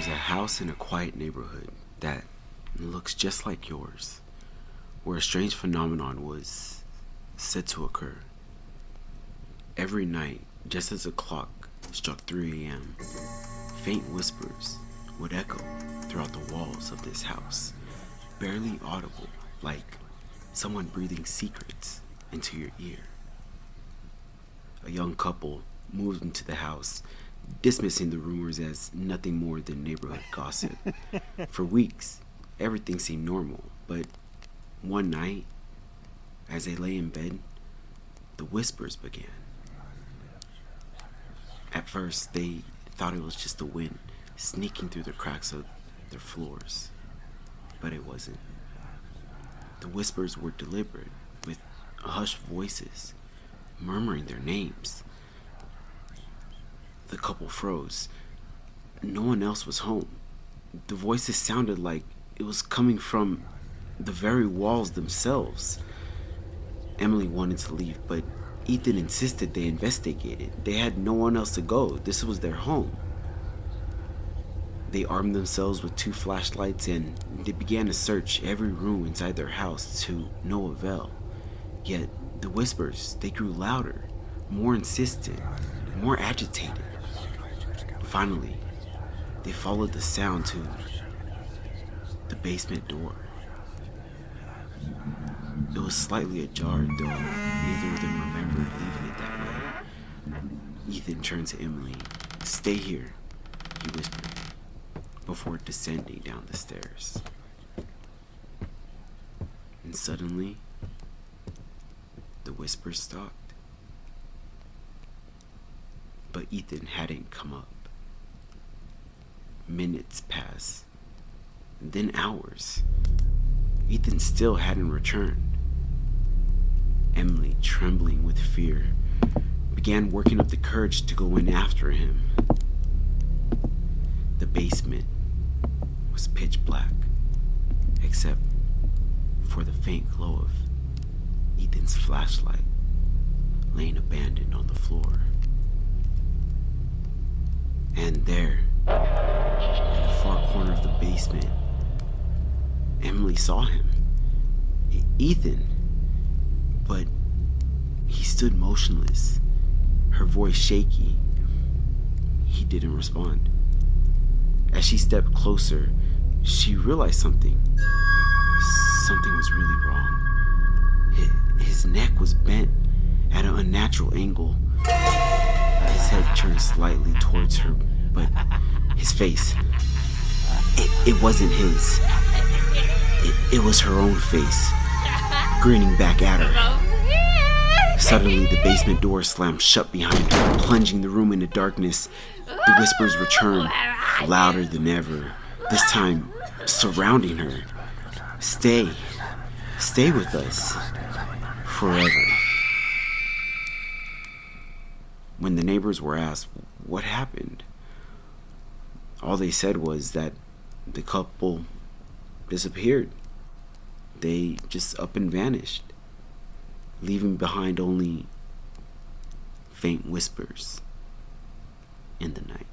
There's a house in a quiet neighborhood that looks just like yours, where a strange phenomenon was said to occur. Every night, just as the clock struck 3 a.m., faint whispers would echo throughout the walls of this house, barely audible, like someone breathing secrets into your ear. A young couple moved into the house, dismissing the rumors as nothing more than neighborhood gossip. For weeks, everything seemed normal, but one night, as they lay in bed, the whispers began. At first, they thought it was just the wind sneaking through the cracks of their floors, but it wasn't. The whispers were deliberate, with hushed voices murmuring their names. The couple froze. No one else was home. The voices sounded like it was coming from the very walls themselves. Emily wanted to leave, but Ethan insisted they investigated. They had no one else to go. This was their home. They armed themselves with 2 flashlights and they began to search every room inside their house to no avail. Yet the whispers, they grew louder, more insistent, more agitated. Finally, they followed the sound to the basement door. It was slightly ajar, though neither of them remembered leaving it that way. Ethan turned to Emily. "Stay here," he whispered, before descending down the stairs. And suddenly, the whispers stopped. But Ethan hadn't come up. Minutes passed, then hours. Ethan still hadn't returned. Emily, trembling with fear, began working up the courage to go in after him. The basement was pitch black, except for the faint glow of Ethan's flashlight laying abandoned on the floor. And there, in the far corner of the basement, Emily saw him. Ethan. But he stood motionless, her voice shaky. He didn't respond. As she stepped closer, she realized something. Something was really wrong. His neck was bent at an unnatural angle. His head turned slightly towards her, but his face, it wasn't his. It was her own face, grinning back at her. Suddenly, the basement door slammed shut behind her, plunging the room into darkness. The whispers returned, louder than ever, this time surrounding her. Stay with us, forever." When the neighbors were asked what happened, all they said was that the couple disappeared. They just up and vanished, leaving behind only faint whispers in the night.